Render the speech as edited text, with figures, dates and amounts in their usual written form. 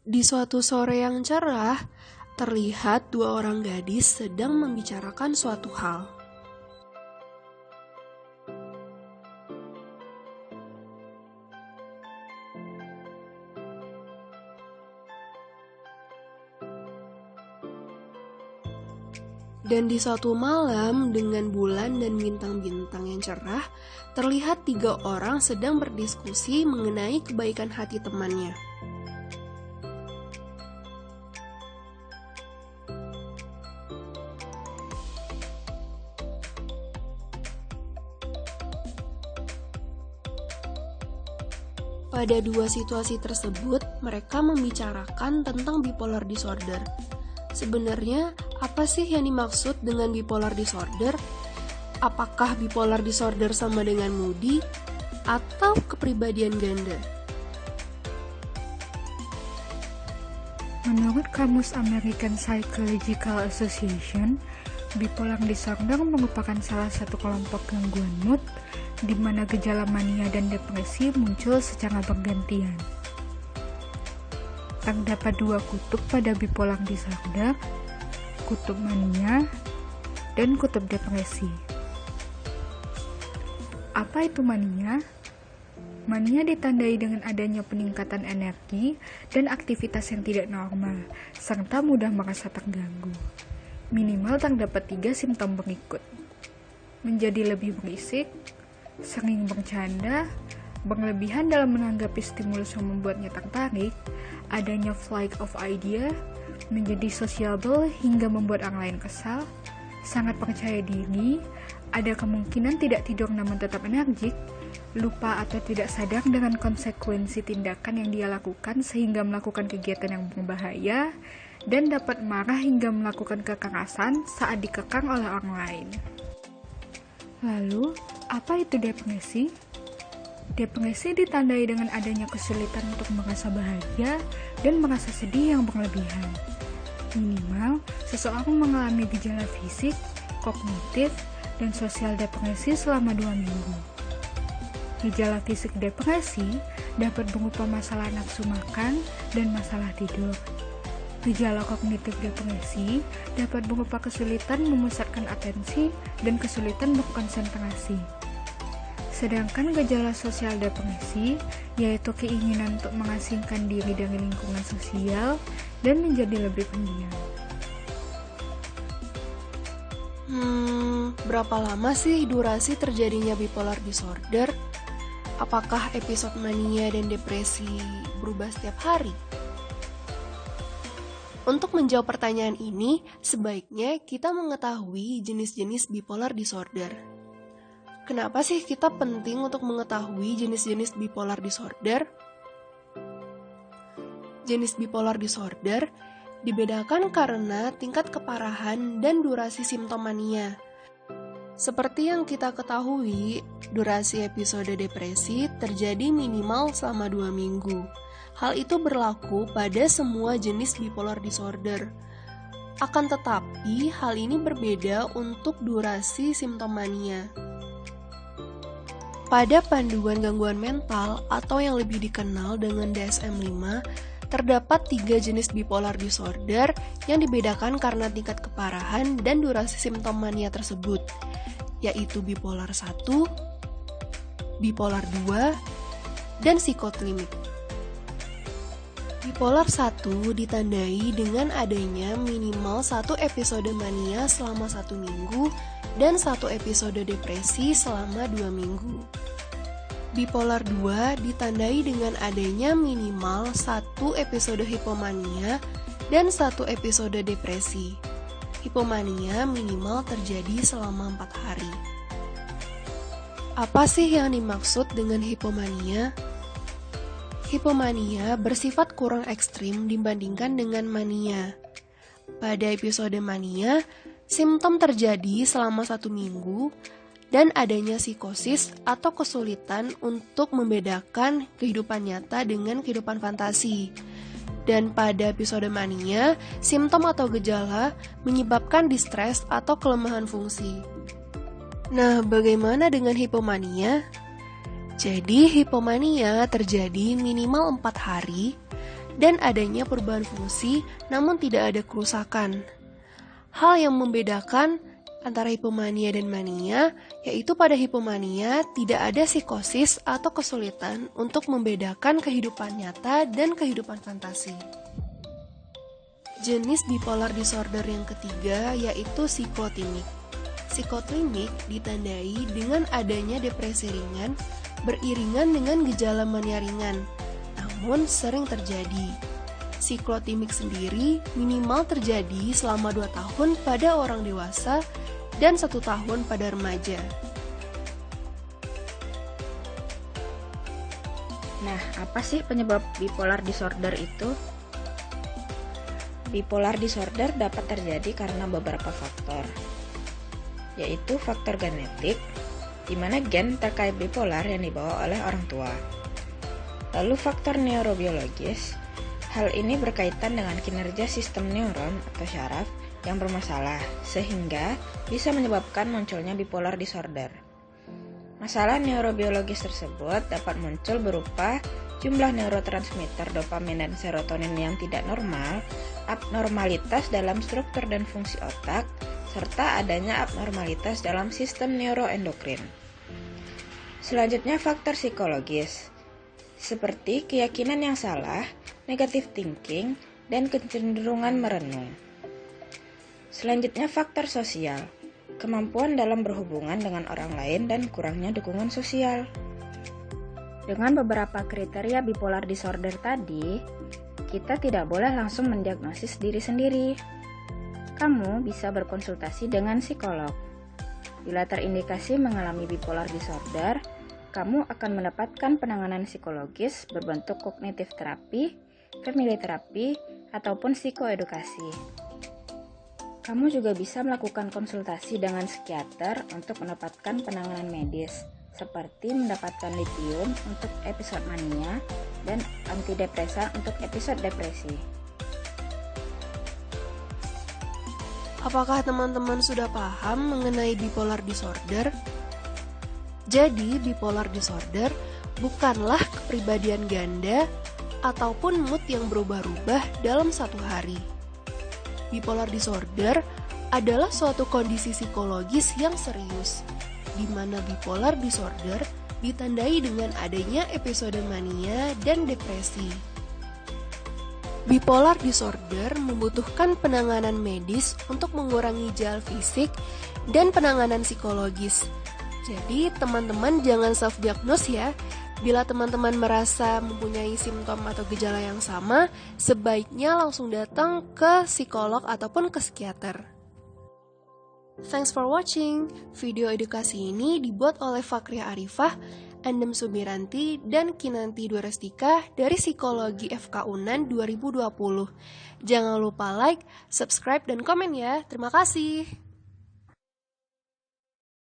Di suatu sore yang cerah, terlihat dua orang gadis sedang membicarakan suatu hal. Dan di suatu malam dengan bulan dan bintang-bintang yang cerah, terlihat tiga orang sedang berdiskusi mengenai kebaikan hati temannya. Pada dua situasi tersebut, mereka membicarakan tentang bipolar disorder. Sebenarnya, apa sih yang dimaksud dengan bipolar disorder? Apakah bipolar disorder sama dengan moody atau kepribadian ganda? Menurut Kamus American Psychological Association, bipolar disorder merupakan salah satu kelompok gangguan mood di mana gejala mania dan depresi muncul secara bergantian. Terdapat dua kutub pada bipolar disorder, kutub mania dan kutub depresi. Apa itu mania? Mania ditandai dengan adanya peningkatan energi dan aktivitas yang tidak normal, serta mudah merasa terganggu. Minimal terdapat 3 simptom berikut: menjadi lebih berisik, sering bercanda, berlebihan dalam menanggapi stimulus yang membuatnya tertarik, adanya flight of idea, menjadi sociable hingga membuat orang lain kesal, sangat percaya diri, ada kemungkinan tidak tidur namun tetap energik, lupa atau tidak sadar dengan konsekuensi tindakan yang dia lakukan sehingga melakukan kegiatan yang berbahaya, dan dapat marah hingga melakukan kekerasan saat dikekang oleh orang lain. Lalu, apa itu depresi? Depresi ditandai dengan adanya kesulitan untuk merasa bahagia dan merasa sedih yang berlebihan. Minimal, seseorang mengalami gejala fisik, kognitif, dan sosial depresi selama 2 minggu. Gejala fisik depresi dapat berupa masalah nafsu makan dan masalah tidur. Gejala kognitif depresi dapat berupa kesulitan memusatkan atensi dan kesulitan berkonsentrasi. Sedangkan gejala sosial depresi yaitu keinginan untuk mengasingkan diri dari lingkungan sosial dan menjadi lebih pendiam. Berapa lama sih durasi terjadinya bipolar disorder? Apakah episode mania dan depresi berubah setiap hari? Untuk menjawab pertanyaan ini, sebaiknya kita mengetahui jenis-jenis bipolar disorder. Kenapa sih kita penting untuk mengetahui jenis-jenis bipolar disorder? Jenis bipolar disorder dibedakan karena tingkat keparahan dan durasi simptom mania. Seperti yang kita ketahui, durasi episode depresi terjadi minimal selama 2 minggu. Hal itu berlaku pada semua jenis bipolar disorder. Akan tetapi, hal ini berbeda untuk durasi simptom mania. Pada panduan gangguan mental atau yang lebih dikenal dengan DSM-5, terdapat 3 jenis bipolar disorder yang dibedakan karena tingkat keparahan dan durasi simptom mania tersebut, yaitu bipolar 1, bipolar 2, dan psikoklinik. Bipolar 1 ditandai dengan adanya minimal 1 episode mania selama 1 minggu dan 1 episode depresi selama 2 minggu. Bipolar 2 ditandai dengan adanya minimal 1 episode hipomania dan 1 episode depresi. Hipomania minimal terjadi selama 4 hari. Apa sih yang dimaksud dengan hipomania? Hipomania bersifat kurang ekstrim dibandingkan dengan mania. Pada episode mania, simptom terjadi selama 1 minggu, dan adanya psikosis atau kesulitan untuk membedakan kehidupan nyata dengan kehidupan fantasi. Dan pada episode mania, simptom atau gejala menyebabkan distres atau kelemahan fungsi. Nah, bagaimana dengan hipomania? Jadi, hipomania terjadi minimal 4 hari dan adanya perubahan fungsi namun tidak ada kerusakan. Hal yang membedakan antara hipomania dan mania, yaitu pada hipomania tidak ada psikosis atau kesulitan untuk membedakan kehidupan nyata dan kehidupan fantasi. Jenis bipolar disorder yang ketiga yaitu siklotimik. Siklotimik ditandai dengan adanya depresi ringan beriringan dengan gejala mania ringan, namun sering terjadi. Siklotimik sendiri minimal terjadi selama 2 tahun pada orang dewasa dan 1 tahun pada remaja. Nah, apa sih penyebab bipolar disorder itu? Bipolar disorder dapat terjadi karena beberapa faktor, yaitu faktor genetik, di mana gen terkait bipolar yang dibawa oleh orang tua. Lalu faktor neurobiologis, hal ini berkaitan dengan kinerja sistem neuron atau syaraf yang bermasalah, sehingga bisa menyebabkan munculnya bipolar disorder. Masalah neurobiologis tersebut dapat muncul berupa jumlah neurotransmitter dopamin dan serotonin yang tidak normal, abnormalitas dalam struktur dan fungsi otak, serta adanya abnormalitas dalam sistem neuroendokrin. Selanjutnya faktor psikologis, seperti keyakinan yang salah, negative thinking, dan kecenderungan merenung. Selanjutnya faktor sosial, kemampuan dalam berhubungan dengan orang lain dan kurangnya dukungan sosial. Dengan beberapa kriteria bipolar disorder tadi, kita tidak boleh langsung mendiagnosis diri sendiri. Kamu bisa berkonsultasi dengan psikolog. Bila terindikasi mengalami bipolar disorder, kamu akan mendapatkan penanganan psikologis berbentuk kognitif terapi, family terapi, ataupun psikoedukasi. Kamu juga bisa melakukan konsultasi dengan psikiater untuk mendapatkan penanganan medis, seperti mendapatkan lithium untuk episode mania dan antidepresan untuk episode depresi. Apakah teman-teman sudah paham mengenai bipolar disorder? Jadi, bipolar disorder bukanlah kepribadian ganda ataupun mood yang berubah-ubah dalam satu hari. Bipolar disorder adalah suatu kondisi psikologis yang serius, di mana bipolar disorder ditandai dengan adanya episode mania dan depresi. Bipolar disorder membutuhkan penanganan medis untuk mengurangi gejala fisik dan penanganan psikologis. Jadi, teman-teman jangan self-diagnose ya. Bila teman-teman merasa mempunyai simptom atau gejala yang sama, sebaiknya langsung datang ke psikolog ataupun ke psikiater. Thanks for watching. Video edukasi ini dibuat oleh Fakria Arifah, Andem Sumiranti, dan Kinanti Durestika dari Psikologi FK Unan 2020. Jangan lupa like, subscribe, dan komen ya. Terima kasih.